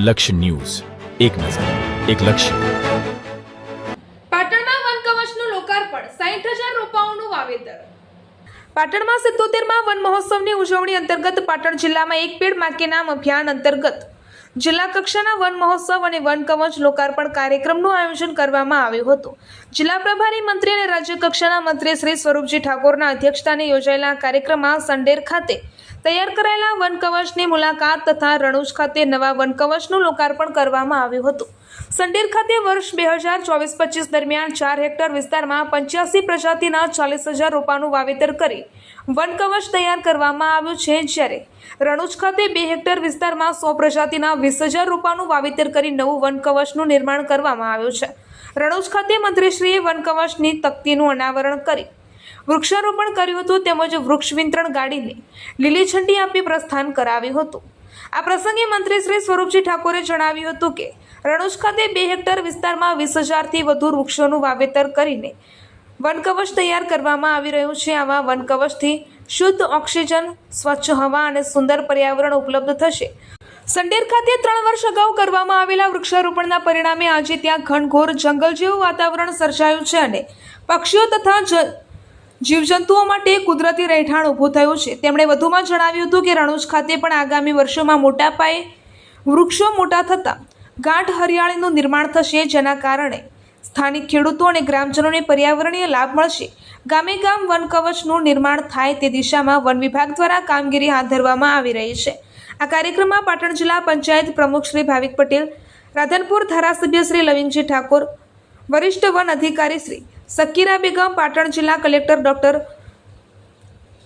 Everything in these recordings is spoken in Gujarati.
લક્ષ્ય ન્યૂઝ, એક નજર, એક લક્ષ્ય. પાટણમાં વન કવચનું લોકાર્પણ, 60,000 રોપાઓનું વાવેતર. પાટણમાં 77મા વન મહોત્સવની ઉજવણી અંતર્ગત પાટણ જિલ્લામાં એક પેડ માં કે નામ અભિયાન અંતર્ગત જિલ્લા કક્ષાના વન મહોત્સવ અને વન કવચ લોકાર્પણ કાર્યક્રમનું આયોજન કરવામાં આવ્યું હતું. જિલ્લા પ્રભારી મંત્રી અને રાજ્ય કક્ષાના મંત્રી શ્રી સ્વરૂપજી ઠાકોરના અધ્યક્ષસ્થાને યોજાયેલા કાર્યક્રમમાં સંડેર ખાતે તૈયાર કરાયેલા વન કવચની મુલાકાત તથા રણુજ ખાતે નવા વન કવચનું લોકાર્પણ કરવામાં આવ્યું હતું. સંડેર ખાતે વર્ષ 2024-25 દરમિયાન 4 હેક્ટર વિસ્તારમાં 85 પ્રજાતિના 40,000 રોપાનું વાવેતર કરી વન કવચ તૈયાર કરવામાં આવ્યું છે, જ્યારે રણુજ ખાતે 2 હેક્ટર વિસ્તારમાં 100 પ્રજાતિના 20,000 રોપાનું વાવેતર કરી નવું વન કવચનું નિર્માણ કરવામાં આવ્યું છે. રણુજ ખાતે મંત્રીશ્રીએ વન કવચની તકતીનું અનાવરણ કરી વૃક્ષારોપણ કર્યું હતું, તેમજ વૃક્ષ વિતરણ ગાડીને લીલી ઝંડી આપી પ્રસ્થાન કરાવ્યું હતું. આ પ્રસંગે મંત્રી શ્રી સ્વરૂપજી ઠાકોરે જણાવ્યું હતું કે રણુજ ખાતે 2 હેક્ટર વિસ્તારમાં 20,000થી વધુ વૃક્ષોનું વાવેતર કરીને વનકવચ તૈયાર કરવામાં આવી રહ્યું છે. આવા વનકવચથી શુદ્ધ ઓક્સિજન, સ્વચ્છ હવા અને સુંદર પર્યાવરણ ઉપલબ્ધ થશે. સંડેર ખાતે 3 વર્ષ અગાઉ કરવામાં આવેલા વૃક્ષારોપણના પરિણામે આજે ત્યાં ઘનઘોર જંગલ જેવું વાતાવરણ સર્જાયું છે અને પક્ષીઓ તથા જીવજંતુઓ માટે કુદરતી રહેઠાણ ઊભું થયું છે. તેમણે વધુમાં જણાવ્યું હતું કે રણુજ ખાતે પણ આગામી વર્ષોમાં મોટા પાયે વૃક્ષો મોટા થતાં ગાઢ હરિયાળીનું નિર્માણ થશે, જેના કારણે સ્થાનિક ખેડૂતો અને ગ્રામજનોને પર્યાવરણીય લાભ મળશે. ગામે ગામ વન કવચનું નિર્માણ થાય તે દિશામાં વન વિભાગ દ્વારા કામગીરી હાથ ધરવામાં આવી રહી છે. આ કાર્યક્રમમાં પાટણ જિલ્લા પંચાયત પ્રમુખ શ્રી ભાવિક પટેલ, રાધનપુર ધારાસભ્ય શ્રી લવિંગજી ઠાકોર, વરિષ્ઠ વન અધિકારી શ્રી સકીરા બેગમ, પાટણ જિલ્લા કલેક્ટર ડોક્ટર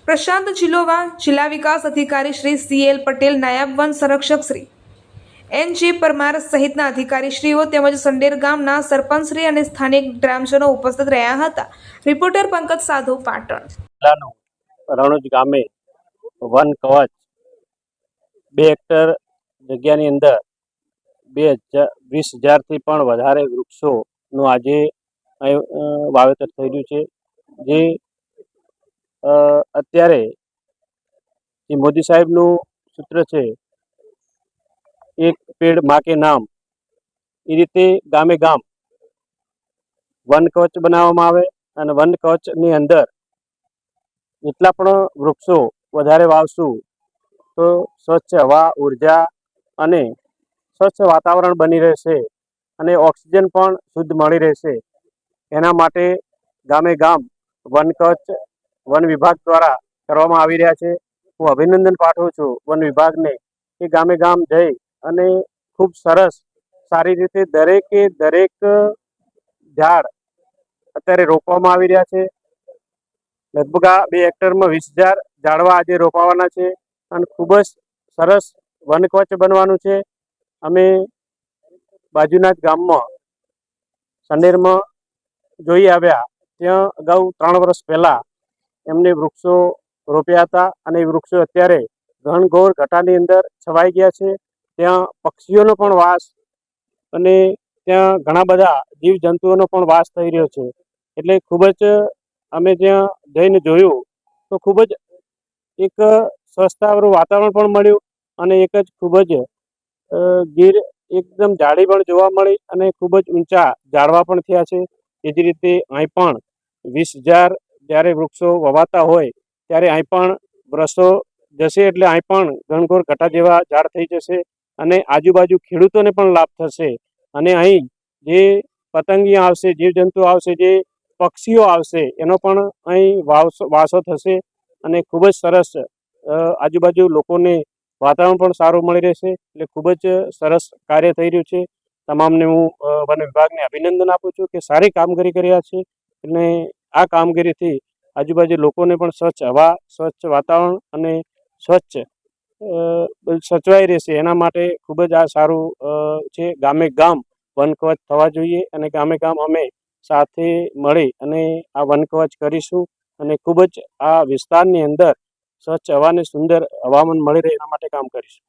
પ્રશાંત જિલોવા, જિલ્લા વિકાસ અધિકારી શ્રી CL પટેલ, નાયબ વન સંરક્ષક શ્રી NJ પરમાર સહિતના અધિકારીશ્રીઓ તેમજ સંડેર ગામના સરપંચશ્રી અને સ્થાનિક ગ્રામજનો ઉપસ્થિત રહ્યા હતા. રિપોર્ટર પંકજ સાધુ, પાટણ. રણુજ ગામે વન કવચ 2 હેક્ટર જગ્યાની અંદર 20,000થી પણ વધારે વૃક્ષોનું આજે વાવેતર થઈ રહ્યું છે. જે અત્યારે જે મોદી સાહેબનું સૂત્ર છે, એક પેડ માં કે નામ, એ રીતે ગામે ગામ વન કવચ બનાવવામાં આવે અને વન કવચની અંદર જેટલા પણ વૃક્ષો વધારે વાવશું તો સ્વચ્છ હવા, ઉર્જા અને સ્વચ્છ વાતાવરણ બની રહેશે અને ઓક્સિજન પણ શુદ્ધ મળી રહેશે. એના માટે ગામે ગામ વન કવચ વન વિભાગ દ્વારા કરવામાં આવી રહ્યા છે. હું અભિનંદન પાઠવું છું વન વિભાગને કે ગામે ગામ જઈ અને ખૂબ સરસ સારી રીતે દરેક ઝાડ અત્યારે રોપવામાં આવી રહ્યા છે. લગભગ આ 2 હેક્ટરમાં 20,000 ઝાડવા આજે રોપાવાના છે અને ખૂબ જ સરસ વનકવચ બનવાનું છે. અમે બાજુના જ ગામમાં સંડેરમાં જોઈ આવ્યા, ત્યાં અગાઉ 3 વર્ષ પહેલાં એમને વૃક્ષો રોપ્યા હતા અને એ વૃક્ષો અત્યારે ઘનઘોર ઘટાની અંદર છવાઈ ગયા છે. ત્યાં પક્ષીઓનો પણ વાસ અને ત્યાં ઘણા બધા જીવજંતુઓનો પણ વાસ થઈ રહ્યો છે. એટલે ખૂબ જ અમે ત્યાં જઈને જોયું તો ખૂબ જ એક સ્વચ્છતાવાળું વાતાવરણ પણ મળ્યું અને એક જ ખૂબ જ ગીર એકદમ જાડી પણ જોવા મળી અને ખૂબ જ ઊંચા ઝાડવા પણ થયા છે. એ જ રીતે અહીં પણ 20,000 જ્યારે વૃક્ષો વવાતા હોય ત્યારે અહીં પણ વર્ષો જશે એટલે અહીં પણ ઘનઘોર ઘટા જેવા ઝાડ થઈ જશે અને આજુબાજુ ખેડૂતોને પણ લાભ થશે. અને અહીં જે પતંગિયા આવશે, જીવજંતુ આવશે, જે પક્ષીઓ આવશે, એનો પણ અહીં વાસો થશે અને ખૂબ જ સરસ આજુબાજુ લોકોને વાતાવરણ પણ સારું મળી રહેશે. એટલે ખૂબ જ સરસ કાર્ય થઈ રહ્યું છે. તમામને હું વન વિભાગને અભિનંદન આપું છું કે સારી કામગીરી કરી રહ્યા છે અને આ કામગીરીથી આજુબાજુ લોકોને પણ સ્વચ્છ હવા, સ્વચ્છ વાતાવરણ અને સચવાઈ રહેશે. એના માટે ખૂબ જ આ સારું છે. ગામે ગામ વનકવચ થવા જોઈએ અને ગામે ગામ અમે સાથે મળી અને આ વનકવચ કરીશું અને ખૂબ જ આ વિસ્તારની અંદર સ્વચ્છ હવાને સુંદર હવામાન મળી રહે એના માટે કામ કરીશું.